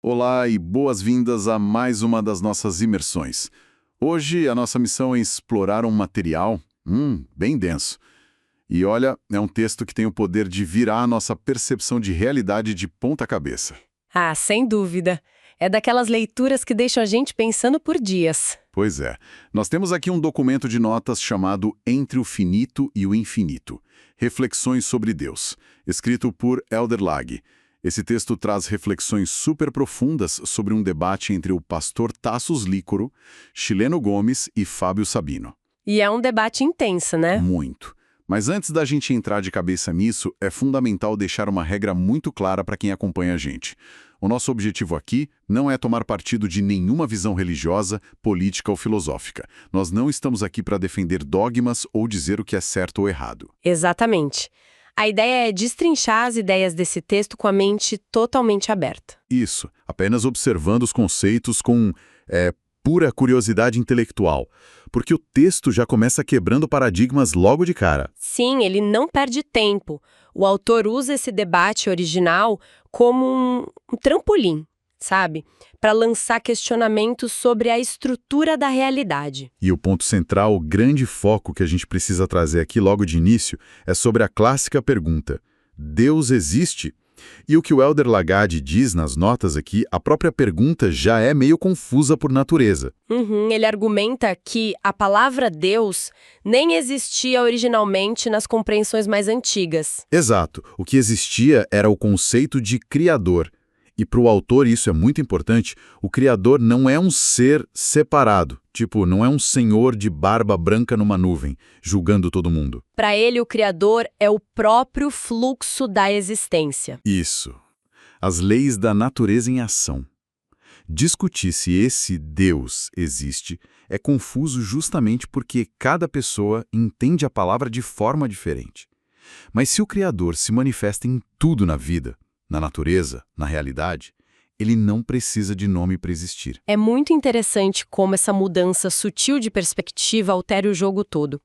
Olá e boas-vindas a mais uma das nossas imersões. Hoje a nossa missão é explorar um material, bem denso. E olha, é um texto que tem o poder de virar a nossa percepção de realidade de ponta cabeça. Ah, sem dúvida. É daquelas leituras que deixam a gente pensando por dias. Pois é, nós temos aqui um documento de notas chamado Entre o Finito e o Infinito, Reflexões sobre Deus, escrito por Elder Lagg. Esse texto traz reflexões super profundas sobre um debate entre o pastor Tassos Lícoro, Chileno Gomes e Fábio Sabino. E é um debate intenso, né? Muito. Mas antes da gente entrar de cabeça nisso, é fundamental deixar uma regra muito clara para quem acompanha a gente. O nosso objetivo aqui não é tomar partido de nenhuma visão religiosa, política ou filosófica. Nós não estamos aqui para defender dogmas ou dizer o que é certo ou errado. Exatamente. A ideia é destrinchar as ideias desse texto com a mente totalmente aberta. Isso, apenas observando os conceitos com pura curiosidade intelectual, porque o texto já começa quebrando paradigmas logo de cara. Sim, ele não perde tempo. O autor usa esse debate original como um trampolim, sabe? Para lançar questionamentos sobre a estrutura da realidade. E o ponto central, o grande foco que a gente precisa trazer aqui logo de início, é sobre a clássica pergunta: Deus existe? E o que o Elder Lagg diz nas notas aqui, a própria pergunta já é meio confusa por natureza. Ele argumenta que a palavra Deus nem existia originalmente nas compreensões mais antigas. Exato. O que existia era o conceito de Criador. E para o autor, isso é muito importante, o Criador não é um ser separado, tipo, não é um senhor de barba branca numa nuvem, julgando todo mundo. Para ele, o Criador é o próprio fluxo da existência. Isso. As leis da natureza em ação. Discutir se esse Deus existe é confuso justamente porque cada pessoa entende a palavra de forma diferente. Mas se o Criador se manifesta em tudo na vida, na natureza, na realidade, ele não precisa de nome para existir. É muito interessante como essa mudança sutil de perspectiva altera o jogo todo.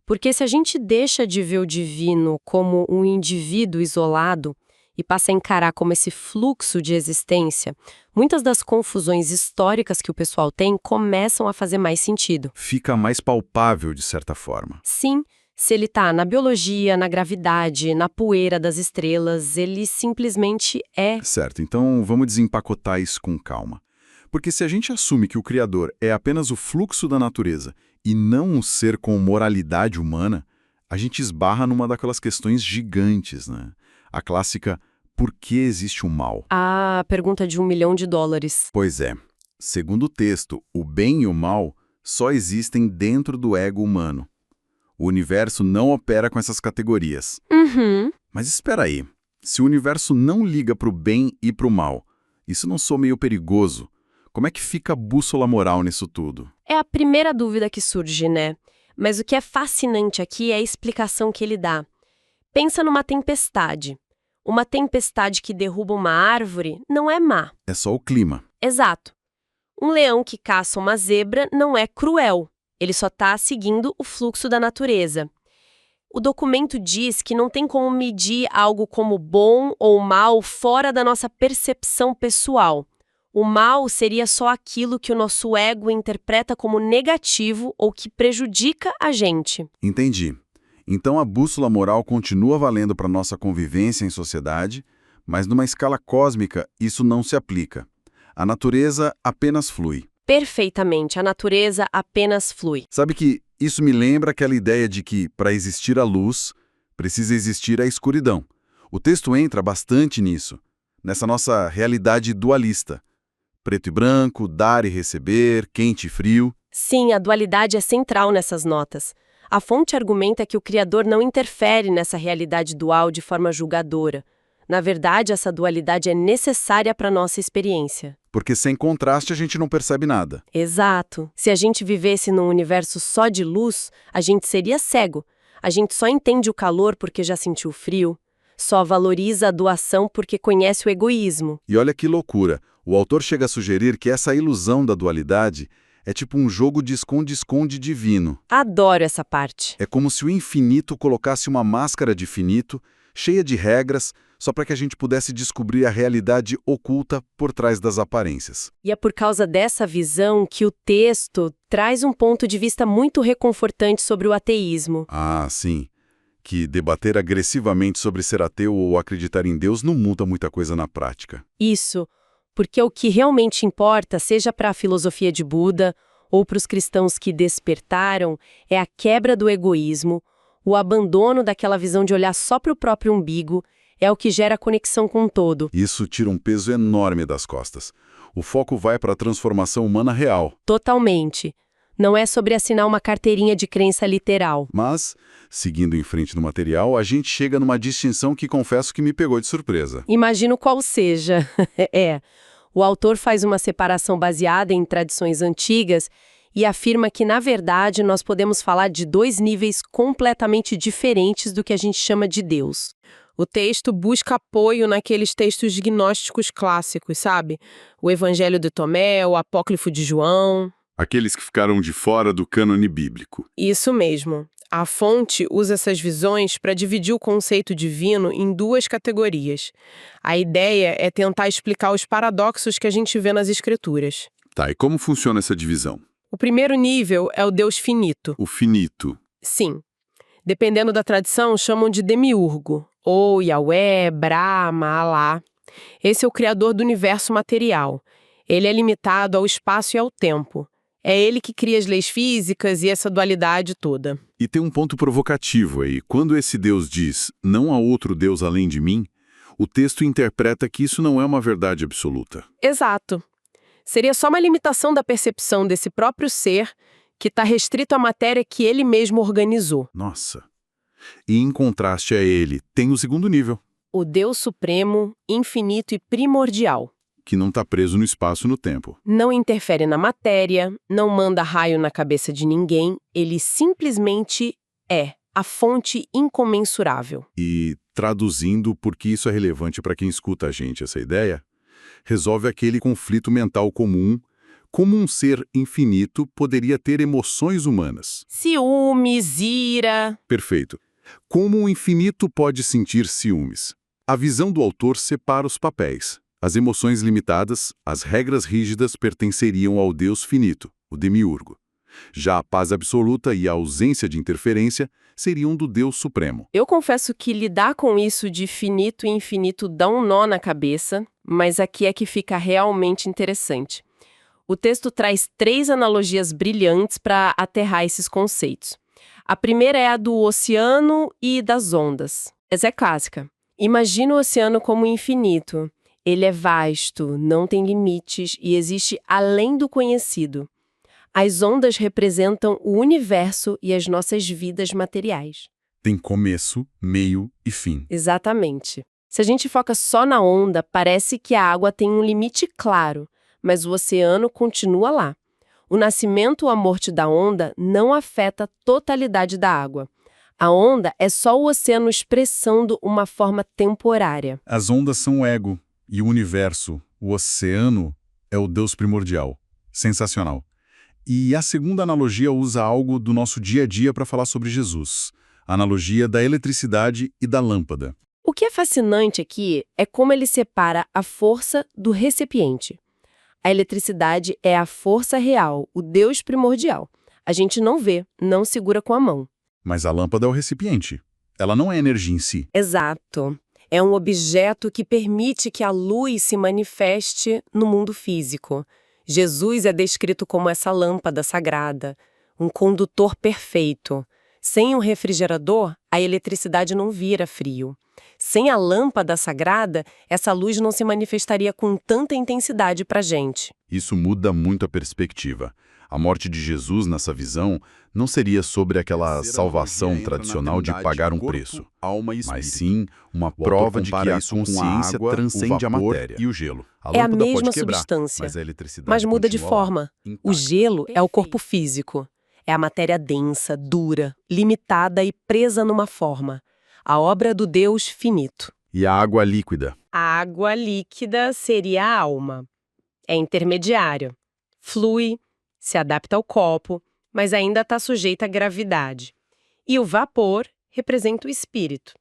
Porque se a gente deixa de ver o divino como um indivíduo isolado e passa a encarar como esse fluxo de existência, muitas das confusões históricas que o pessoal tem começam a fazer mais sentido. Fica mais palpável, de certa forma. Sim. Se ele está na biologia, na gravidade, na poeira das estrelas, ele simplesmente é. Certo, então vamos desempacotar isso com calma. Porque se a gente assume que o Criador é apenas o fluxo da natureza e não um ser com moralidade humana, a gente esbarra numa daquelas questões gigantes, né? A clássica, por que existe o mal? A pergunta de $1 milhão. Pois é. Segundo o texto, o bem e o mal só existem dentro do ego humano. O universo não opera com essas categorias. Mas espera aí, se o universo não liga para o bem e para o mal, isso não soa meio perigoso? Como é que fica a bússola moral nisso tudo? É a primeira dúvida que surge, né? Mas o que é fascinante aqui é a explicação que ele dá. Pensa numa tempestade. Uma tempestade que derruba uma árvore não é má. É só o clima. Exato. Um leão que caça uma zebra não é cruel. Ele só está seguindo o fluxo da natureza. O documento diz que não tem como medir algo como bom ou mal fora da nossa percepção pessoal. O mal seria só aquilo que o nosso ego interpreta como negativo ou que prejudica a gente. Entendi. Então a bússola moral continua valendo para nossa convivência em sociedade, mas numa escala cósmica isso não se aplica. A natureza apenas flui. Perfeitamente, a natureza apenas flui. Sabe que isso me lembra aquela ideia de que, para existir a luz, precisa existir a escuridão. O texto entra bastante nisso, nessa nossa realidade dualista. Preto e branco, dar e receber, quente e frio. Sim, a dualidade é central nessas notas. A fonte argumenta que o Criador não interfere nessa realidade dual de forma julgadora. Na verdade, essa dualidade é necessária para a nossa experiência. Porque sem contraste a gente não percebe nada. Exato. Se a gente vivesse num universo só de luz, a gente seria cego. A gente só entende o calor porque já sentiu frio. Só valoriza a doação porque conhece o egoísmo. E olha que loucura. O autor chega a sugerir que essa ilusão da dualidade é tipo um jogo de esconde-esconde divino. Adoro essa parte. É como se o infinito colocasse uma máscara de finito, cheia de regras, só para que a gente pudesse descobrir a realidade oculta por trás das aparências. E é por causa dessa visão que o texto traz um ponto de vista muito reconfortante sobre o ateísmo. Ah, sim. Que debater agressivamente sobre ser ateu ou acreditar em Deus não muda muita coisa na prática. Isso, porque o que realmente importa, seja para a filosofia de Buda ou para os cristãos que despertaram, é a quebra do egoísmo, o abandono daquela visão de olhar só para o próprio umbigo, é o que gera conexão com o todo. Isso tira um peso enorme das costas. O foco vai para a transformação humana real. Totalmente. Não é sobre assinar uma carteirinha de crença literal. Mas, seguindo em frente no material, a gente chega numa distinção que confesso que me pegou de surpresa. Imagino qual seja. O autor faz uma separação baseada em tradições antigas e afirma que, na verdade, nós podemos falar de dois níveis completamente diferentes do que a gente chama de Deus. O texto busca apoio naqueles textos gnósticos clássicos, sabe? O Evangelho de Tomé, o Apócrifo de João. Aqueles que ficaram de fora do cânone bíblico. Isso mesmo. A fonte usa essas visões para dividir o conceito divino em duas categorias. A ideia é tentar explicar os paradoxos que a gente vê nas escrituras. Tá, e como funciona essa divisão? O primeiro nível é o Deus finito. O finito. Sim. Dependendo da tradição, chamam de demiurgo, ou Yahweh, Brahma, Alá. Esse é o criador do universo material. Ele é limitado ao espaço e ao tempo. É ele que cria as leis físicas e essa dualidade toda. E tem um ponto provocativo aí. Quando esse Deus diz, não há outro Deus além de mim, o texto interpreta que isso não é uma verdade absoluta. Exato. Seria só uma limitação da percepção desse próprio ser que está restrito à matéria que ele mesmo organizou. Nossa. E em contraste a ele, tem o segundo nível, O Deus Supremo, infinito e primordial. que não está preso no espaço e no tempo. Não interfere na matéria, não manda raio na cabeça de ninguém, ele simplesmente é a fonte incomensurável. E, traduzindo porque isso é relevante para quem escuta a gente essa ideia, resolve aquele conflito mental comum, como um ser infinito poderia ter emoções humanas. Ciúmes, ira. Perfeito. Como o infinito pode sentir ciúmes? A visão do autor separa os papéis. As emoções limitadas, as regras rígidas pertenceriam ao Deus finito, o demiurgo. Já a paz absoluta e a ausência de interferência seriam do Deus supremo. Eu confesso que lidar com isso de finito e infinito dá um nó na cabeça, mas aqui é que fica realmente interessante. O texto traz 3 analogias brilhantes para aterrar esses conceitos. A primeira é a do oceano e das ondas. Essa é clássica. Imagina o oceano como infinito. Ele é vasto, não tem limites e existe além do conhecido. As ondas representam o universo e as nossas vidas materiais. Tem começo, meio e fim. Exatamente. Se a gente foca só na onda, parece que a água tem um limite claro, mas o oceano continua lá. O nascimento ou a morte da onda não afeta a totalidade da água. A onda é só o oceano expressando uma forma temporária. As ondas são o ego, e o universo, o oceano, é o Deus primordial. Sensacional. E a segunda analogia usa algo do nosso dia a dia para falar sobre Jesus. A analogia da eletricidade e da lâmpada. O que é fascinante aqui é como ele separa a força do recipiente. A eletricidade é a força real, o Deus primordial. A gente não vê, não segura com a mão. Mas a lâmpada é o recipiente. Ela não é energia em si. Exato. É um objeto que permite que a luz se manifeste no mundo físico. Jesus é descrito como essa lâmpada sagrada, um condutor perfeito. Sem um refrigerador, a eletricidade não vira frio. Sem a lâmpada sagrada, essa luz não se manifestaria com tanta intensidade para a gente. Isso muda muito a perspectiva. A morte de Jesus, nessa visão, não seria sobre aquela salvação tradicional de pagar um preço, mas sim uma prova de que a consciência transcende a matéria e o gelo. É a mesma substância, mas muda de forma. O gelo é o corpo físico. É a matéria densa, dura, limitada e presa numa forma. A obra do Deus finito. E a água líquida? A água líquida seria a alma. É intermediário. Flui, se adapta ao copo, mas ainda está sujeita à gravidade. E o vapor representa o espírito.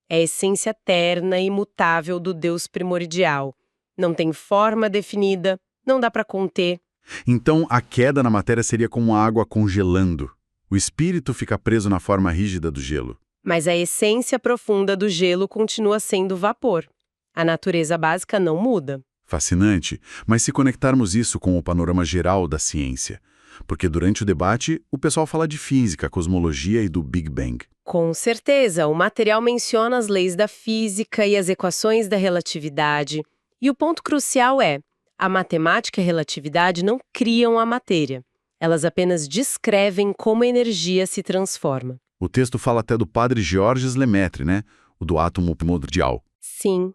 É a essência eterna e imutável do Deus primordial. Não tem forma definida, não dá para conter. Então, a queda na matéria seria como a água congelando. O espírito fica preso na forma rígida do gelo. Mas a essência profunda do gelo continua sendo vapor. A natureza básica não muda. Fascinante, mas se conectarmos isso com o panorama geral da ciência, porque durante o debate o pessoal fala de física, cosmologia e do Big Bang. Com certeza, o material menciona as leis da física e as equações da relatividade. E o ponto crucial é: a matemática e a relatividade não criam a matéria. Elas apenas descrevem como a energia se transforma. O texto fala até do padre Georges Lemaitre, né? O do átomo primordial. Sim.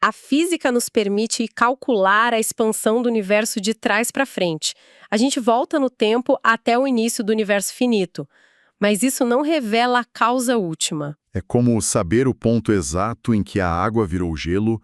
A física nos permite calcular a expansão do universo de trás para frente. A gente volta no tempo até o início do universo finito. Mas isso não revela a causa última. É como saber o ponto exato em que a água virou gelo,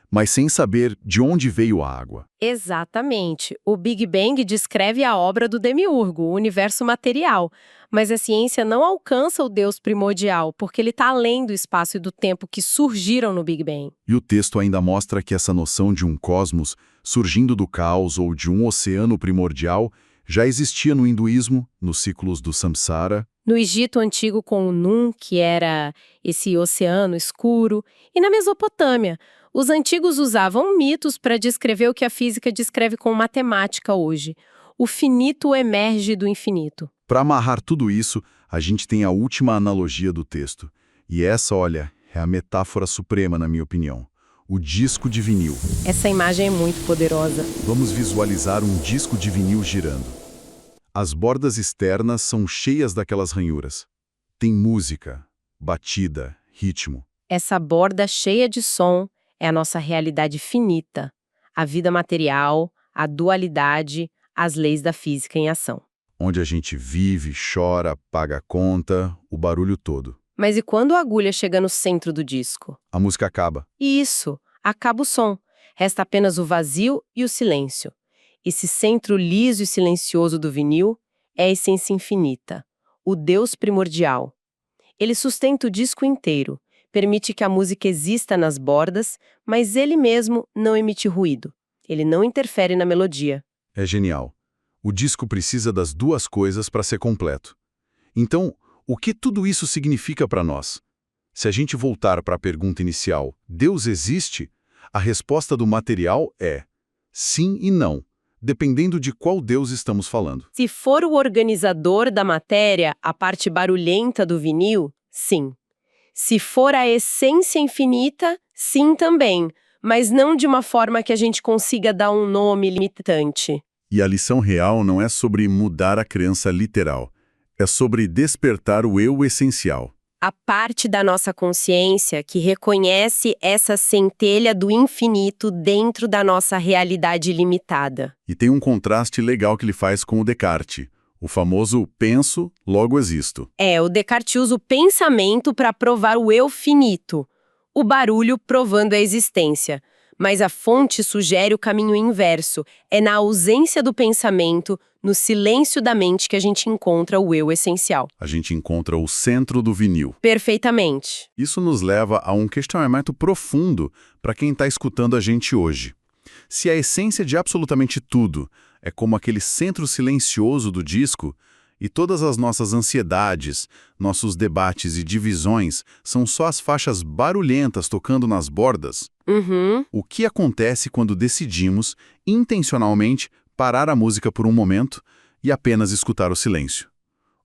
mas sem saber de onde veio a água. Exatamente. O Big Bang descreve a obra do demiurgo, o universo material. Mas a ciência não alcança o Deus primordial, porque ele está além do espaço e do tempo que surgiram no Big Bang. E o texto ainda mostra que essa noção de um cosmos surgindo do caos ou de um oceano primordial já existia no hinduísmo, nos ciclos do Samsara. No Egito Antigo com o Nun, que era esse oceano escuro, e na Mesopotâmia. Os antigos usavam mitos para descrever o que a física descreve com matemática hoje. O finito emerge do infinito. Para amarrar tudo isso, a gente tem a última analogia do texto. E essa, olha, é a metáfora suprema, na minha opinião. O disco de vinil. Essa imagem é muito poderosa. Vamos visualizar um disco de vinil girando. As bordas externas são cheias daquelas ranhuras. Tem música, batida, ritmo. Essa borda cheia de som é a nossa realidade finita, a vida material, a dualidade, as leis da física em ação. Onde a gente vive, chora, paga a conta, o barulho todo. Mas e quando a agulha chega no centro do disco? A música acaba. Isso, acaba o som. Resta apenas o vazio e o silêncio. Esse centro liso e silencioso do vinil é a essência infinita, o Deus primordial. Ele sustenta o disco inteiro, permite que a música exista nas bordas, mas ele mesmo não emite ruído. Ele não interfere na melodia. É genial. O disco precisa das duas coisas para ser completo. Então, o que tudo isso significa para nós? Se a gente voltar para a pergunta inicial, Deus existe? A resposta do material é sim e não, dependendo de qual Deus estamos falando. Se for o organizador da matéria, a parte barulhenta do vinil, sim. Se for a essência infinita, sim também, mas não de uma forma que a gente consiga dar um nome limitante. E a lição real não é sobre mudar a crença literal, é sobre despertar o eu essencial. A parte da nossa consciência que reconhece essa centelha do infinito dentro da nossa realidade limitada. E tem um contraste legal que ele faz com o Descartes, o famoso penso, logo existo. O Descartes usa o pensamento para provar o eu finito, o barulho provando a existência. Mas a fonte sugere o caminho inverso. É na ausência do pensamento, no silêncio da mente que a gente encontra o eu essencial. A gente encontra o centro do vinil. Perfeitamente. Isso nos leva a um questionamento profundo para quem está escutando a gente hoje. Se a essência de absolutamente tudo é como aquele centro silencioso do disco, e todas as nossas ansiedades, nossos debates e divisões são só as faixas barulhentas tocando nas bordas, o que acontece quando decidimos, intencionalmente, parar a música por um momento e apenas escutar o silêncio?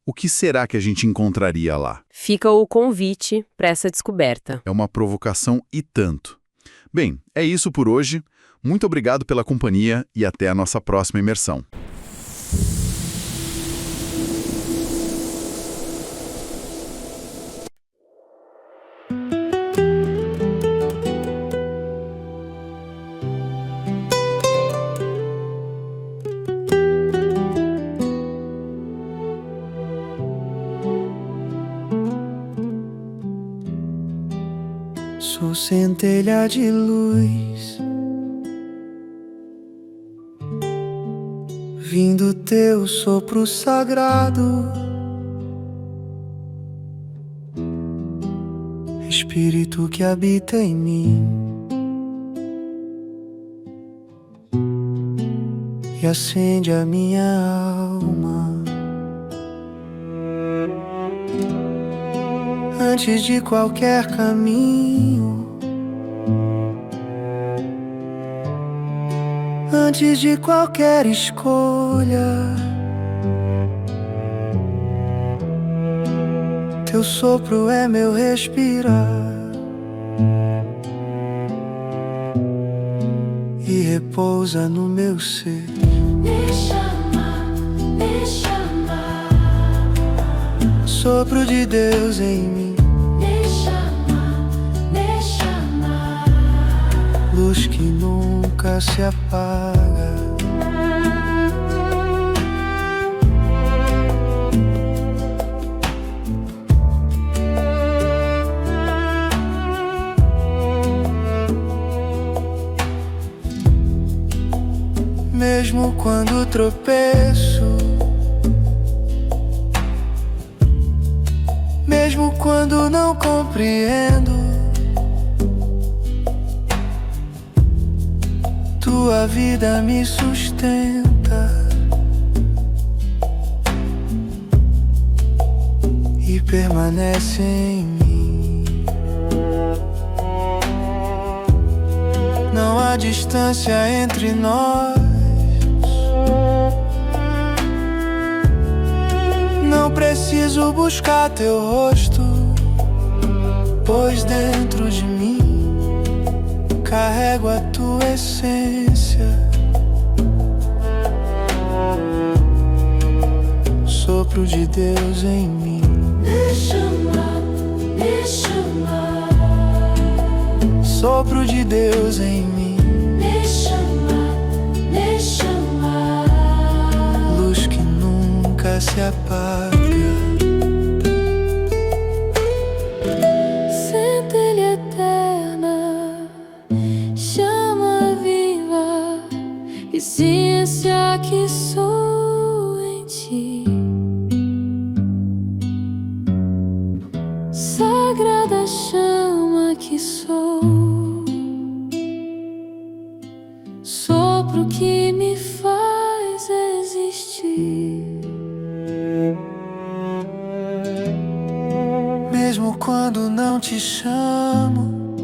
O que será que a gente encontraria lá? Fica o convite para essa descoberta. É uma provocação e tanto. Bem, é isso por hoje. Muito obrigado pela companhia e até a nossa próxima imersão. Sou centelha de luz, vindo teu sopro sagrado, Espírito que habita em mim e acende a minha alma. Antes de qualquer caminho, antes de qualquer escolha, teu sopro é meu respirar e repousa no meu ser. Deixa amar. Sopro de Deus em mim, Deixa amar. luz que nunca se apaga. Mesmo quando tropeço, mesmo quando não compreendo, tua vida me sustenta e permanece em mim. Não há distância entre nós, não preciso buscar teu rosto, pois dentro de mim carrego a tua essência. Sopro de Deus em mim, Deixa amar. sopro de Deus em mim, Deixa amar. luz que nunca se apaga. Centelha eterna, chama viva, essência que sou em ti. Sagrada chama que sou, sopro que me faz existir. Mesmo quando não te chamo,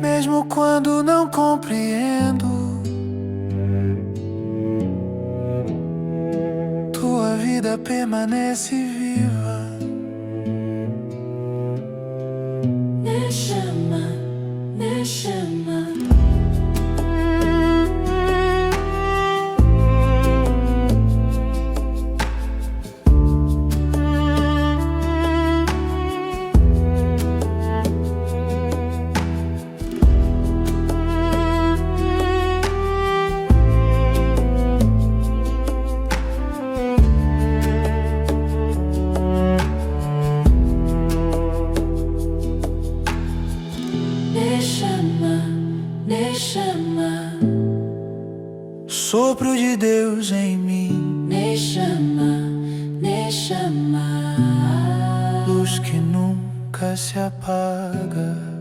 mesmo quando não compreendo, tua vida permanece viva. Deixa amar. Deixa amar. Sopro de Deus em mim, Deixa amar. luz que nunca se apaga.